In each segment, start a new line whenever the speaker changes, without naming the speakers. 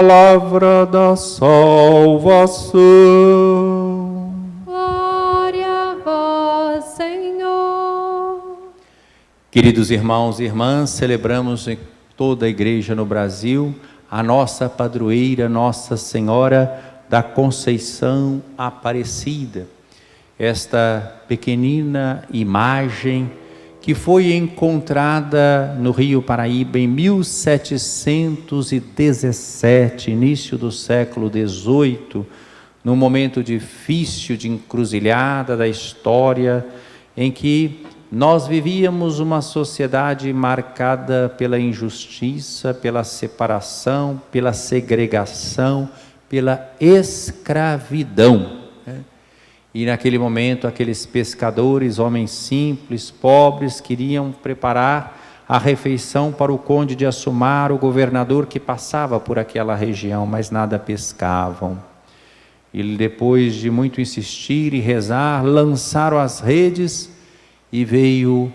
Palavra da salvação.
Glória a vós, Senhor.
Queridos irmãos e irmãs, celebramos em toda a igreja no Brasil a nossa padroeira, Nossa Senhora da Conceição Aparecida. Esta pequenina imagem que foi encontrada no Rio Paraíba em 1717, início do século XVIII, num momento difícil de encruzilhada da história, em que nós vivíamos uma sociedade marcada pela injustiça, pela separação, pela segregação, pela escravidão. E naquele momento, aqueles pescadores, homens simples, pobres, queriam preparar a refeição para o conde de Assumar, o governador que passava por aquela região, mas nada pescavam. E depois de muito insistir e rezar, lançaram as redes e veio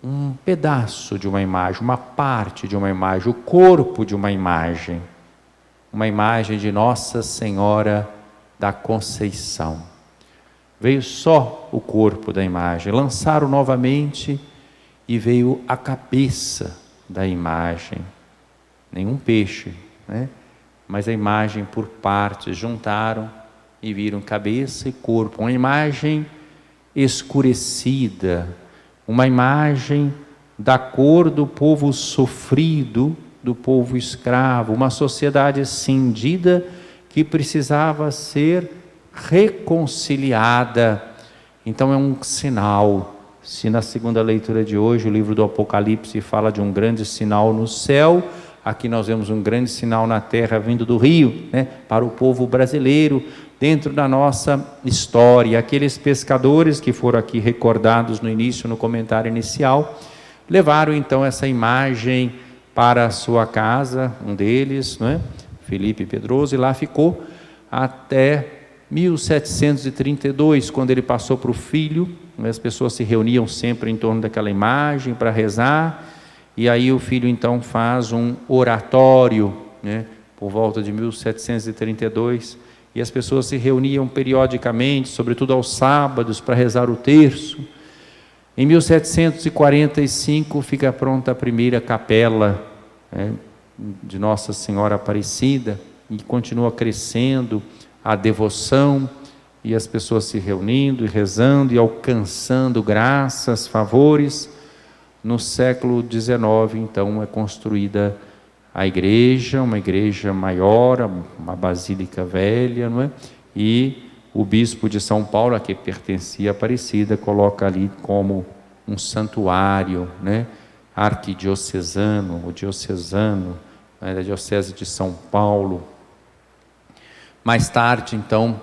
um pedaço de uma imagem, uma parte de uma imagem, o corpo de uma imagem de Nossa Senhora da Conceição. Veio só o corpo da imagem, lançaram novamente e veio a cabeça da imagem. Nenhum peixe, né? Mas a imagem por partes, juntaram e viram cabeça e corpo. Uma imagem escurecida, uma imagem da cor do povo sofrido, do povo escravo, uma sociedade cindida que precisava ser reconciliada. Então é um sinal. Se na segunda leitura de hoje o livro do Apocalipse fala de um grande sinal no céu, aqui nós vemos um grande sinal na terra vindo do rio, né, para o povo brasileiro, dentro da nossa história. Aqueles pescadores que foram aqui recordados no início, no comentário inicial, levaram então essa imagem para a sua casa, um deles, né, Felipe Pedroso, e lá ficou até 1732, quando ele passou para o filho. As pessoas se reuniam sempre em torno daquela imagem para rezar, e aí o filho então faz um oratório, né, por volta de 1732, e as pessoas se reuniam periodicamente, sobretudo aos sábados, para rezar o terço. Em 1745 fica pronta a primeira capela, né, de Nossa Senhora Aparecida, e continua crescendo a devoção, e as pessoas se reunindo e rezando e alcançando graças, favores. No século XIX, então, é construída a igreja, uma igreja maior, uma basílica velha, não é? E o bispo de São Paulo, a que pertencia a Aparecida, coloca ali como um santuário, né, arquidiocesano, o diocesano, né, da diocese de São Paulo. Mais tarde, então,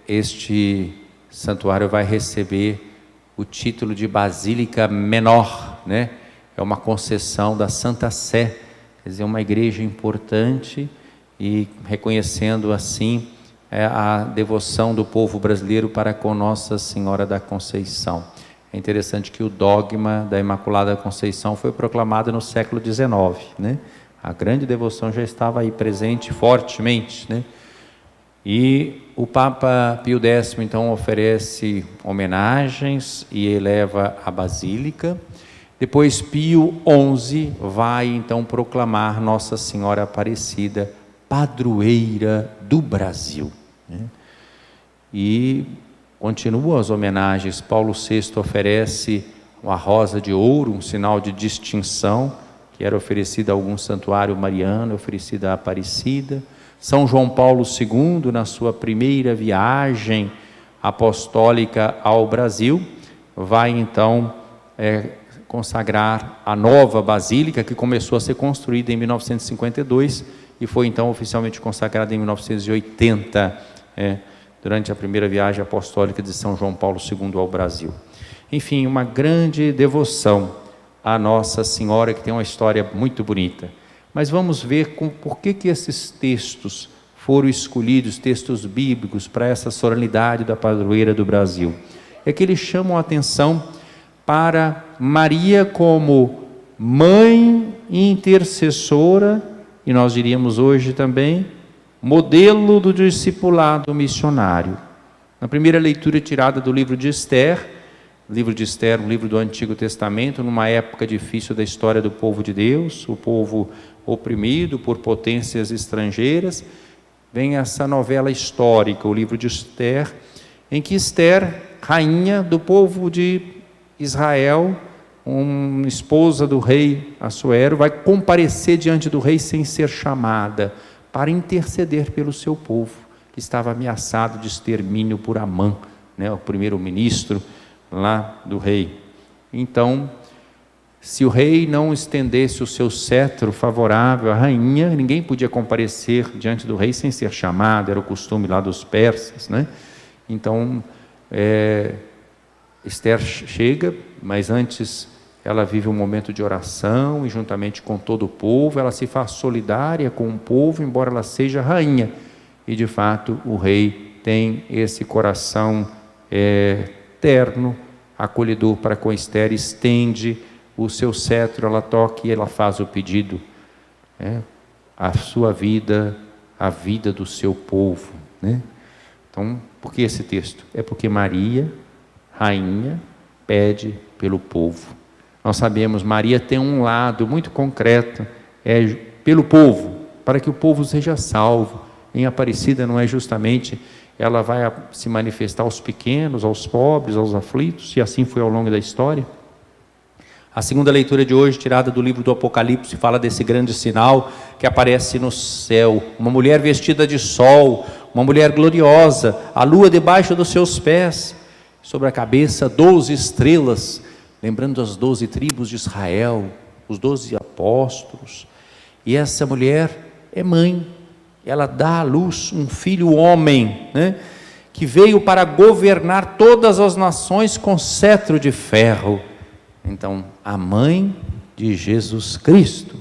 este santuário vai receber o título de Basílica Menor, né? É uma concessão da Santa Sé, quer dizer, uma igreja importante, e reconhecendo assim a devoção do povo brasileiro para com Nossa Senhora da Conceição. É interessante que o dogma da Imaculada Conceição foi proclamado no século XIX, né? A grande devoção já estava aí presente fortemente, né? E o Papa Pio X, então, oferece homenagens e eleva a basílica. Depois Pio XI vai, então, proclamar Nossa Senhora Aparecida, padroeira do Brasil, né? E continuam as homenagens. Paulo VI oferece uma rosa de ouro, um sinal de distinção, que era oferecida a algum santuário mariano, oferecida a Aparecida. São João Paulo II, na sua primeira viagem apostólica ao Brasil, vai então consagrar a nova basílica, que começou a ser construída em 1952 e foi então oficialmente consagrada em 1980, durante a primeira viagem apostólica de São João Paulo II ao Brasil. Enfim, uma grande devoção a Nossa Senhora, que tem uma história muito bonita. Mas vamos ver por que esses textos foram escolhidos, textos bíblicos, para essa solenidade da padroeira do Brasil. É que eles chamam a atenção para Maria como mãe intercessora e nós diríamos hoje também, modelo do discipulado missionário. Na primeira leitura tirada do livro de Esther, um livro do Antigo Testamento, numa época difícil da história do povo de Deus, o povo oprimido por potências estrangeiras, vem essa novela histórica, o livro de Esther, em que Esther, rainha do povo de Israel, uma esposa do rei Assuero, vai comparecer diante do rei sem ser chamada, para interceder pelo seu povo, que estava ameaçado de extermínio por Amã, o primeiro-ministro lá do rei. Então, se o rei não estendesse o seu cetro favorável à rainha, ninguém podia comparecer diante do rei sem ser chamado, era o costume lá dos persas, Então, Esther chega, mas antes ela vive um momento de oração, e juntamente com todo o povo, ela se faz solidária com o povo, embora ela seja rainha, e de fato o rei tem esse coração terno, acolhedor para com Esther, estende o seu cetro, ela toca e ela faz o pedido, a sua vida, a vida do seu povo, Então, por que esse texto? É porque Maria, rainha, pede pelo povo. Nós sabemos, Maria tem um lado muito concreto, pelo povo, para que o povo seja salvo. Em Aparecida não é justamente, ela vai se manifestar aos pequenos, aos pobres, aos aflitos, e assim foi ao longo da história. A segunda leitura de hoje, tirada do livro do Apocalipse, fala desse grande sinal que aparece no céu, uma mulher vestida de sol, uma mulher gloriosa, a lua debaixo dos seus pés, sobre a cabeça 12 estrelas, lembrando as 12 tribos de Israel, os 12 apóstolos. E essa mulher é mãe, ela dá à luz um filho homem, que veio para governar todas as nações com cetro de ferro. Então, a mãe de Jesus Cristo,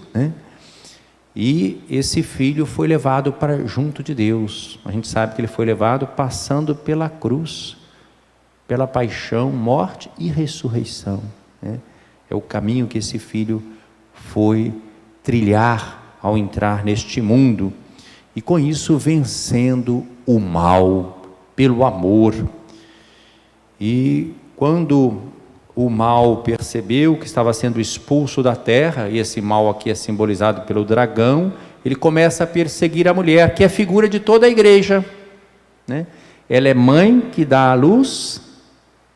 E esse filho foi levado para junto de Deus. A gente sabe que ele foi levado passando pela cruz, pela paixão, morte e ressurreição. É o caminho que esse filho foi trilhar ao entrar neste mundo, e com isso vencendo o mal pelo amor. E quando o mal percebeu que estava sendo expulso da terra, e esse mal aqui é simbolizado pelo dragão, ele começa a perseguir a mulher, que é a figura de toda a igreja, Ela é mãe que dá à luz,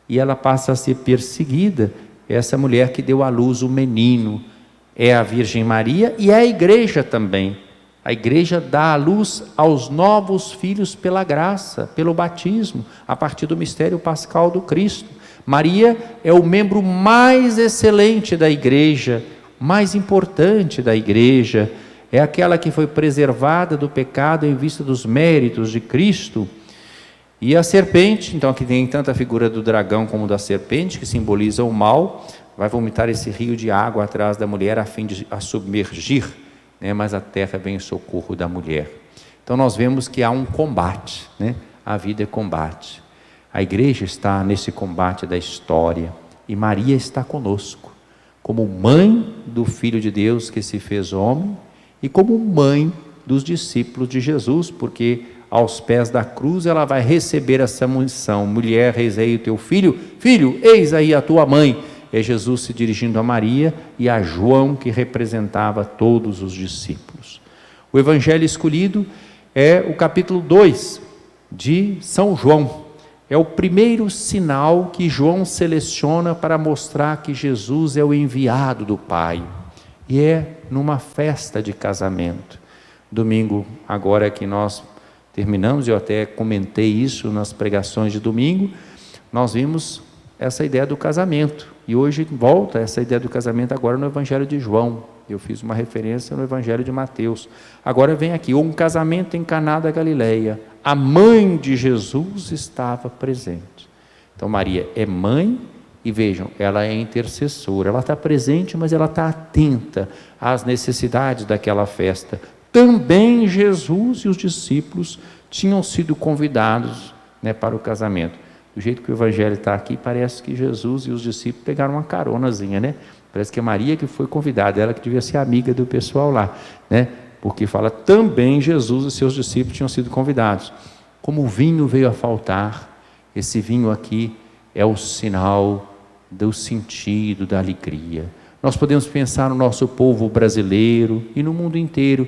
e ela passa a ser perseguida. Essa mulher que deu à luz o menino é a Virgem Maria, e é a igreja também. A igreja dá à luz aos novos filhos pela graça, pelo batismo, a partir do mistério pascal do Cristo. Maria é o membro mais excelente da igreja, mais importante da igreja, é aquela que foi preservada do pecado em vista dos méritos de Cristo. E a serpente, então aqui tem tanto a figura do dragão como da serpente, que simboliza o mal, vai vomitar esse rio de água atrás da mulher a fim de a submergir, mas a terra vem em socorro da mulher. Então nós vemos que há um combate, a vida é combate. A igreja está nesse combate da história, e Maria está conosco, como mãe do Filho de Deus que se fez homem, e como mãe dos discípulos de Jesus, porque aos pés da cruz ela vai receber essa missão: mulher, eis aí o teu filho, filho, eis aí a tua mãe. É Jesus se dirigindo a Maria e a João, que representava todos os discípulos. O evangelho escolhido é o capítulo 2 de São João. É o primeiro sinal que João seleciona para mostrar que Jesus é o enviado do Pai, e é numa festa de casamento. Domingo, agora que nós terminamos, eu até comentei isso nas pregações de domingo, nós vimos essa ideia do casamento, e hoje volta essa ideia do casamento agora no Evangelho de João. Eu fiz uma referência no Evangelho de Mateus. Agora vem aqui, um casamento em Caná da Galileia. A mãe de Jesus estava presente. Então Maria é mãe, e vejam, ela é intercessora, ela está presente, mas ela está atenta às necessidades daquela festa. Também Jesus e os discípulos tinham sido convidados, para o casamento. Do jeito que o Evangelho está aqui, parece que Jesus e os discípulos pegaram uma caronazinha, Parece que é Maria que foi convidada, ela que devia ser amiga do pessoal lá, porque fala também Jesus e seus discípulos tinham sido convidados. Como o vinho veio a faltar, esse vinho aqui é o sinal do sentido, da alegria. Nós podemos pensar no nosso povo brasileiro e no mundo inteiro.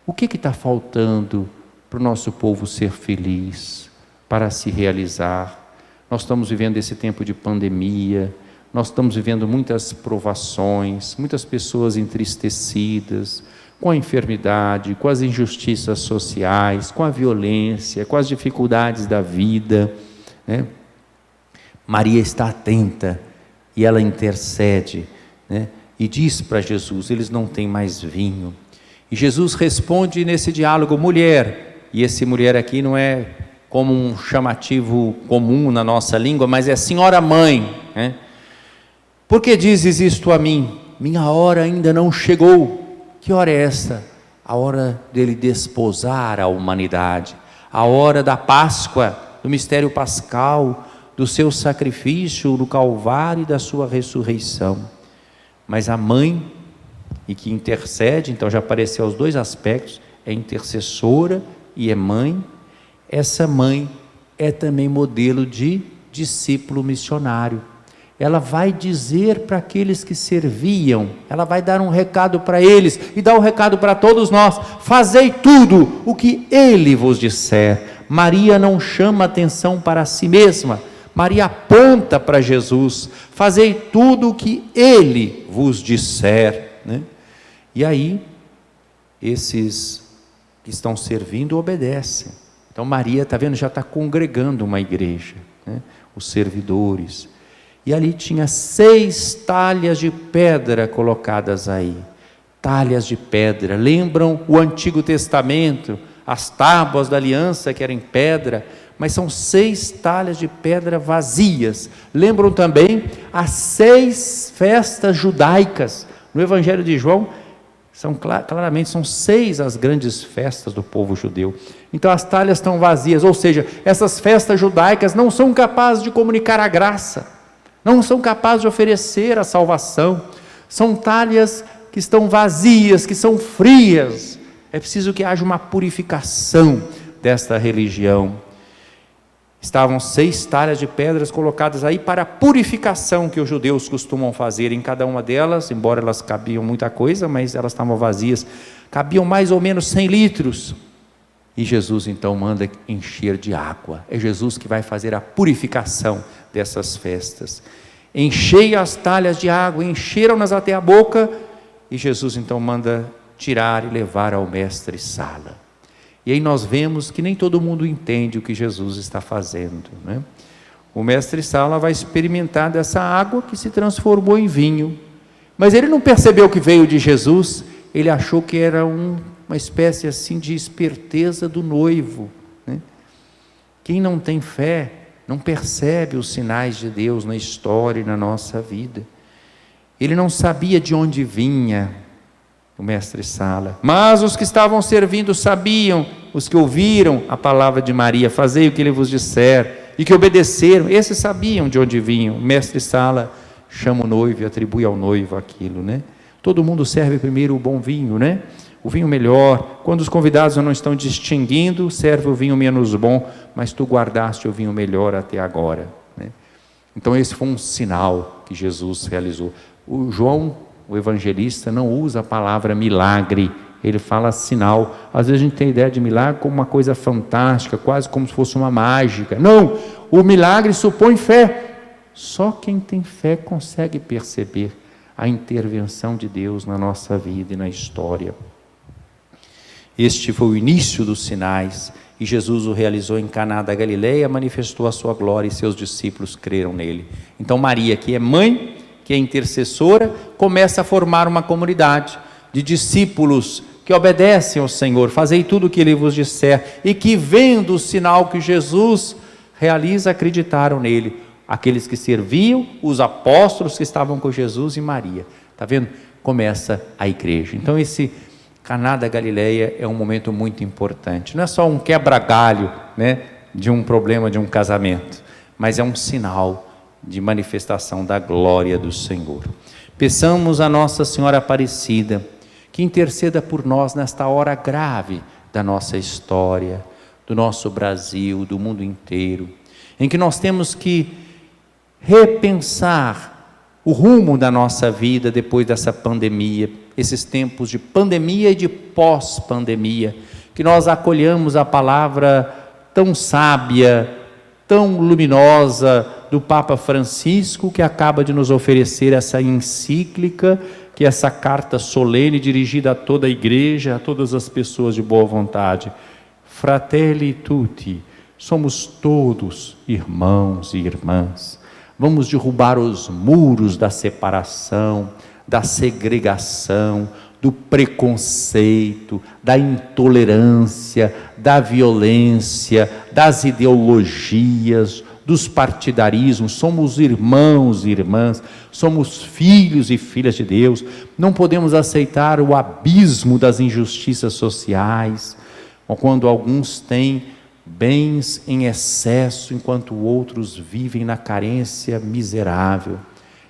O que está faltando para o nosso povo ser feliz, para se realizar? Nós estamos vivendo esse tempo de pandemia, nós estamos vivendo muitas provações, muitas pessoas entristecidas, com a enfermidade, com as injustiças sociais, com a violência, com as dificuldades da vida, né? Maria está atenta e ela intercede, né? E diz para Jesus: eles não têm mais vinho. E Jesus responde nesse diálogo: mulher, e esse mulher aqui não é como um chamativo comum na nossa língua, mas é senhora mãe, né? Por que dizes isto a mim? Minha hora ainda não chegou. Que hora é esta? A hora dele desposar a humanidade, a hora da Páscoa, do mistério pascal, do seu sacrifício no Calvário e da sua ressurreição. Mas a mãe, e que intercede, então já apareceu os dois aspectos, é intercessora e é mãe. Essa mãe é também modelo de discípulo missionário. Ela vai dizer para aqueles que serviam, ela vai dar um recado para eles, e dá um recado para todos nós: fazei tudo o que ele vos disser. Maria não chama atenção para si mesma, Maria aponta para Jesus: fazei tudo o que ele vos disser, né? E aí, esses que estão servindo obedecem. Então Maria, está vendo, já está congregando uma igreja, né? Os servidores. E ali tinha 6 talhas de pedra colocadas aí. Talhas de pedra, lembram o Antigo Testamento, as tábuas da aliança que eram em pedra, mas são 6 talhas de pedra vazias. Lembram também as 6 festas judaicas. No Evangelho de João, claramente são 6 as grandes festas do povo judeu. Então as talhas estão vazias, ou seja, essas festas judaicas não são capazes de comunicar a graça, não são capazes de oferecer a salvação. São talhas que estão vazias, que são frias. É preciso que haja uma purificação desta religião. Estavam 6 talhas de pedras colocadas aí para a purificação que os judeus costumam fazer. Em cada uma delas, embora elas cabiam muita coisa, mas elas estavam vazias, cabiam mais ou menos 100 litros. E Jesus então manda encher de água. É Jesus que vai fazer a purificação dessas festas. Enchei as talhas de água, encheram-nas até a boca, e Jesus então manda tirar e levar ao mestre-sala. E aí nós vemos que nem todo mundo entende o que Jesus está fazendo, né? O mestre-sala vai experimentar dessa água que se transformou em vinho, mas ele não percebeu que veio de Jesus. Ele achou que era uma espécie assim de esperteza do noivo, né? Quem não tem fé não percebe os sinais de Deus na história e na nossa vida. Ele não sabia de onde vinha o mestre-sala, mas os que estavam servindo sabiam, os que ouviram a palavra de Maria: fazei o que ele vos disser, e que obedeceram, esses sabiam de onde vinham. O mestre-sala chama o noivo e atribui ao noivo aquilo, né? Todo mundo serve primeiro o bom vinho, né? O vinho melhor. Quando os convidados não estão distinguindo, serve o vinho menos bom, mas tu guardaste o vinho melhor até agora, né? Então esse foi um sinal que Jesus realizou. O João, o evangelista, não usa a palavra milagre, ele fala sinal. Às vezes a gente tem ideia de milagre como uma coisa fantástica, quase como se fosse uma mágica. Não, o milagre supõe fé. Só quem tem fé consegue perceber a intervenção de Deus na nossa vida e na história. Este foi o início dos sinais, e Jesus o realizou em Caná da Galileia, manifestou a sua glória e seus discípulos creram nele. Então Maria, que é mãe, que é intercessora, começa a formar uma comunidade de discípulos que obedecem ao Senhor: fazei tudo o que ele vos disser, e que, vendo o sinal que Jesus realiza, acreditaram nele. Aqueles que serviam, os apóstolos que estavam com Jesus e Maria. Está vendo? Começa a igreja. Então esse Caná da Galileia é um momento muito importante. Não é só um quebra-galho, né, de um problema de um casamento, mas é um sinal de manifestação da glória do Senhor. Peçamos a Nossa Senhora Aparecida que interceda por nós nesta hora grave da nossa história, do nosso Brasil, do mundo inteiro, em que nós temos que repensar o rumo da nossa vida depois dessa pandemia, esses tempos de pandemia e de pós-pandemia, que nós acolhamos a palavra tão sábia, tão luminosa do Papa Francisco, que acaba de nos oferecer essa encíclica, que é essa carta solene dirigida a toda a igreja, a todas as pessoas de boa vontade. Fratelli tutti, somos todos irmãos e irmãs. Vamos derrubar os muros da separação, da segregação, do preconceito, da intolerância, da violência, das ideologias, dos partidarismos. Somos irmãos e irmãs, somos filhos e filhas de Deus. Não podemos aceitar o abismo das injustiças sociais, ou quando alguns têm bens em excesso, enquanto outros vivem na carência miserável.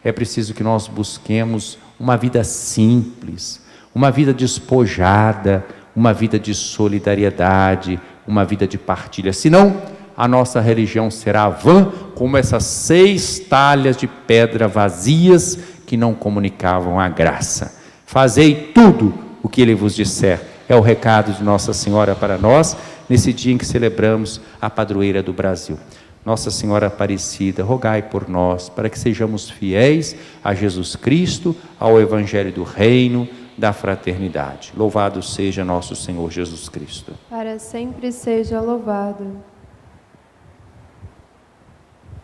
É preciso que nós busquemos uma vida simples, uma vida despojada, uma vida de solidariedade, uma vida de partilha. Senão, a nossa religião será vã, como essas 6 talhas de pedra vazias que não comunicavam a graça. Fazei tudo o que ele vos disser. É o recado de Nossa Senhora para nós, nesse dia em que celebramos a padroeira do Brasil. Nossa Senhora Aparecida, rogai por nós, para que sejamos fiéis a Jesus Cristo, ao Evangelho do Reino, da fraternidade. Louvado seja nosso Senhor Jesus Cristo.
Para sempre seja louvado.